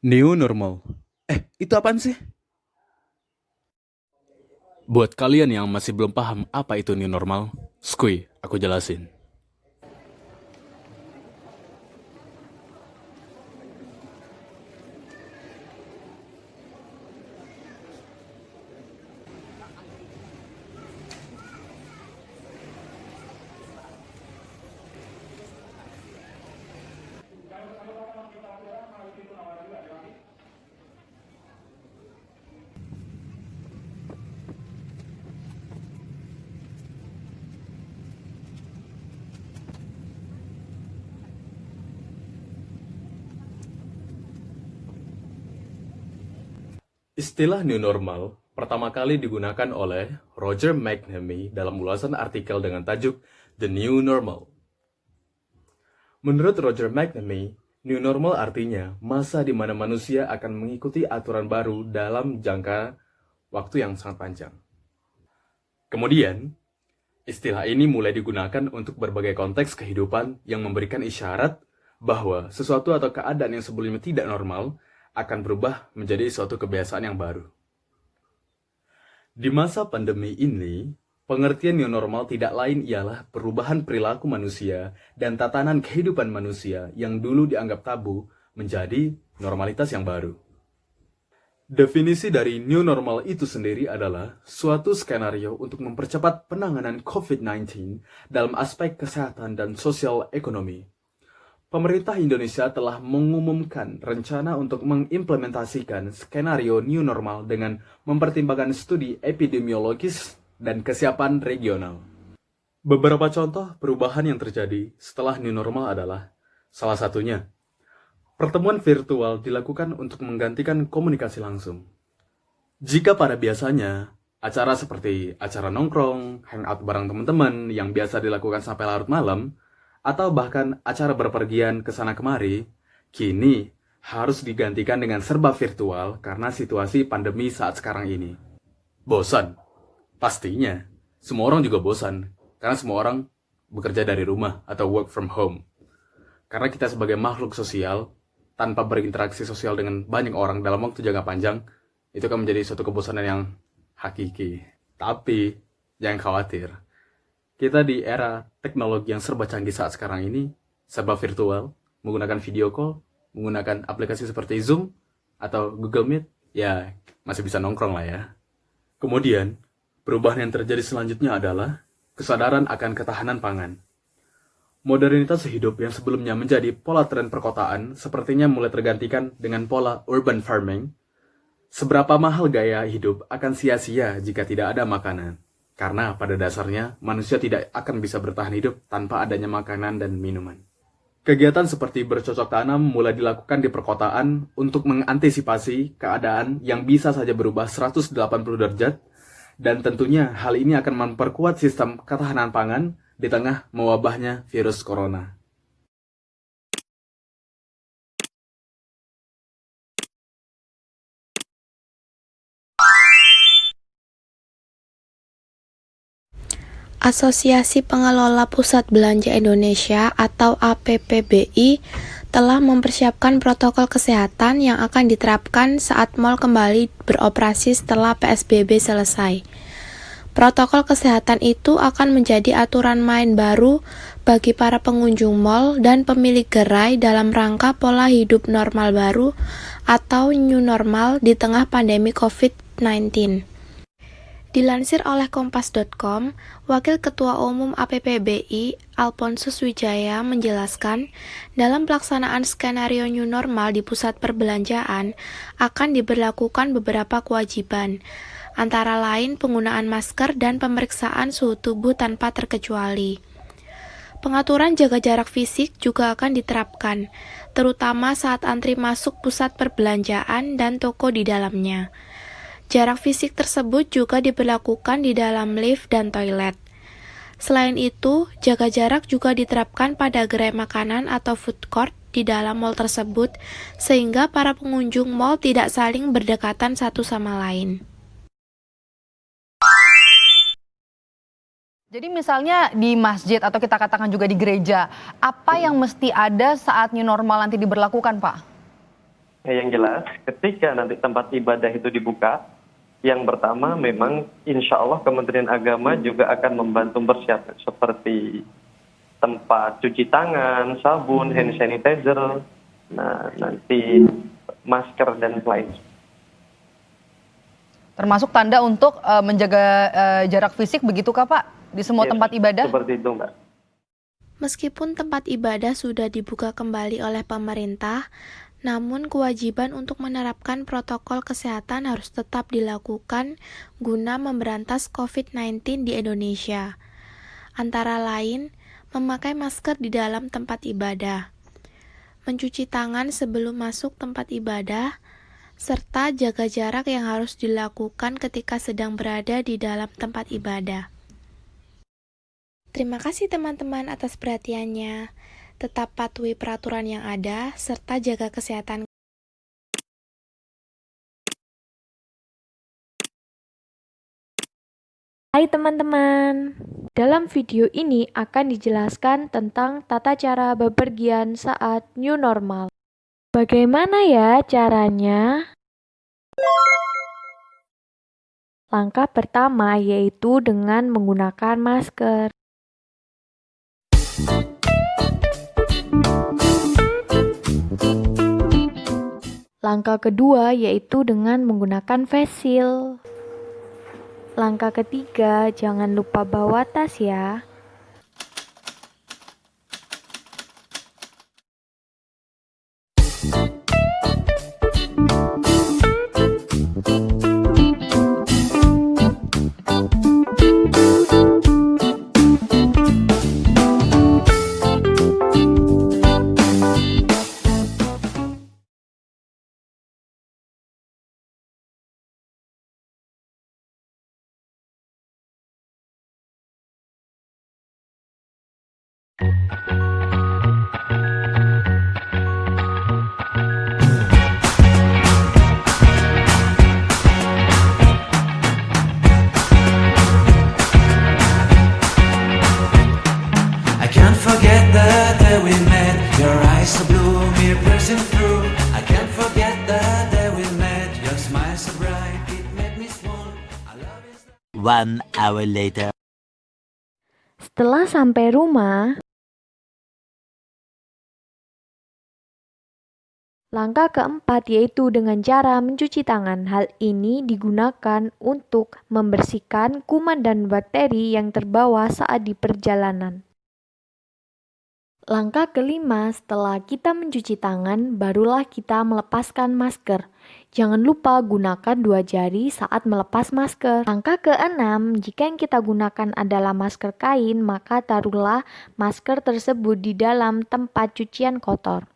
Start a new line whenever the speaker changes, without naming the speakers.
New normal. Itu apaan sih? Buat kalian yang masih belum paham apa itu new normal, skuy, aku jelasin. Istilah new normal pertama kali digunakan oleh Roger McNamee dalam ulasan artikel dengan tajuk The New Normal. Menurut Roger McNamee, new normal artinya masa di mana manusia akan mengikuti aturan baru dalam jangka waktu yang sangat panjang. Kemudian, istilah ini mulai digunakan untuk berbagai konteks kehidupan yang memberikan isyarat bahwa sesuatu atau keadaan yang sebelumnya tidak normal akan berubah menjadi suatu kebiasaan yang baru. Di masa pandemi ini, pengertian new normal tidak lain ialah perubahan perilaku manusia dan tatanan kehidupan manusia yang dulu dianggap tabu menjadi normalitas yang baru. Definisi dari new normal itu sendiri adalah suatu skenario untuk mempercepat penanganan COVID-19 dalam aspek kesehatan dan sosial ekonomi. Pemerintah Indonesia telah mengumumkan rencana untuk mengimplementasikan skenario new normal dengan mempertimbangkan studi epidemiologis dan kesiapan regional. Beberapa contoh perubahan yang terjadi setelah new normal adalah salah satunya, pertemuan virtual dilakukan untuk menggantikan komunikasi langsung. Jika pada biasanya, acara seperti acara nongkrong, hangout bareng teman-teman yang biasa dilakukan sampai larut malam, atau bahkan acara berpergian ke sana kemari, kini harus digantikan dengan serba virtual karena situasi pandemi saat sekarang ini. Bosan? Pastinya. Semua orang juga bosan, karena semua orang bekerja dari rumah atau work from home. Karena kita sebagai makhluk sosial, tanpa berinteraksi sosial dengan banyak orang dalam waktu jangka panjang, itu kan menjadi suatu kebosanan yang hakiki. Tapi, jangan khawatir. Kita di era teknologi yang serba canggih saat sekarang ini, serba virtual, menggunakan video call, menggunakan aplikasi seperti Zoom, atau Google Meet, ya masih bisa nongkrong lah ya. Kemudian, perubahan yang terjadi selanjutnya adalah kesadaran akan ketahanan pangan. Modernitas hidup yang sebelumnya menjadi pola tren perkotaan sepertinya mulai tergantikan dengan pola urban farming. Seberapa mahal gaya hidup akan sia-sia jika tidak ada makanan? Karena pada dasarnya manusia tidak akan bisa bertahan hidup tanpa adanya makanan dan minuman. Kegiatan seperti bercocok tanam mulai dilakukan di perkotaan untuk mengantisipasi keadaan yang bisa saja berubah 180 derajat, dan tentunya hal ini akan memperkuat sistem ketahanan pangan di tengah mewabahnya virus corona.
Asosiasi Pengelola Pusat Belanja Indonesia atau APPBI telah mempersiapkan protokol kesehatan yang akan diterapkan saat mal kembali beroperasi setelah PSBB selesai. Protokol kesehatan itu akan menjadi aturan main baru bagi para pengunjung mal dan pemilik gerai dalam rangka pola hidup normal baru atau new normal di tengah pandemi COVID-19. Dilansir oleh Kompas.com, Wakil Ketua Umum APPBI, Alphonsus Wijaya, menjelaskan, dalam pelaksanaan skenario new normal di pusat perbelanjaan akan diberlakukan beberapa kewajiban, antara lain penggunaan masker dan pemeriksaan suhu tubuh tanpa terkecuali. Pengaturan jaga jarak fisik juga akan diterapkan, terutama saat antri masuk pusat perbelanjaan dan toko di dalamnya. Jarak fisik tersebut juga diberlakukan di dalam lift dan toilet. Selain itu, jaga jarak juga diterapkan pada gerai makanan atau food court di dalam mal tersebut, sehingga para pengunjung mal tidak saling berdekatan satu sama lain.
Jadi misalnya di masjid atau kita katakan juga di gereja, apa yang mesti ada saat new normal nanti diberlakukan, Pak?
Yang jelas, ketika nanti tempat ibadah itu dibuka, yang pertama memang insya Allah Kementerian Agama juga akan membantu persiapan seperti tempat cuci tangan, sabun, hand sanitizer, nah nanti masker dan lain.
Termasuk tanda untuk menjaga jarak fisik begitu kah Pak di semua
Yes,
tempat ibadah?
seperti itu, Mbak.
Meskipun tempat ibadah sudah dibuka kembali oleh pemerintah, namun kewajiban untuk menerapkan protokol kesehatan harus tetap dilakukan guna memberantas COVID-19 di Indonesia. Antara lain, memakai masker di dalam tempat ibadah, mencuci tangan sebelum masuk tempat ibadah, serta jaga jarak yang harus dilakukan ketika sedang berada di dalam tempat ibadah. Terima kasih teman-teman atas perhatiannya. Tetap patuhi peraturan yang ada, serta jaga kesehatan.
Hai teman-teman, dalam video ini akan dijelaskan tentang tata cara bepergian saat new normal. Bagaimana ya caranya? Langkah pertama yaitu dengan menggunakan masker. Langkah kedua yaitu dengan menggunakan face shield. Langkah ketiga, jangan lupa bawa tas ya.
I can't forget the day we met. Your eyes so blue, me piercing through. I can't forget the day we met. Your smile so bright, it made me swoon. I love it.
1 hour later.
Setelah sampai rumah, langkah keempat yaitu dengan cara mencuci tangan. Hal ini digunakan untuk membersihkan kuman dan bakteri yang terbawa saat di perjalanan. Langkah kelima, setelah kita mencuci tangan, barulah kita melepaskan masker. Jangan lupa gunakan 2 jari saat melepas masker. Langkah keenam, jika yang kita gunakan adalah masker kain, maka taruhlah masker tersebut di dalam tempat cucian kotor.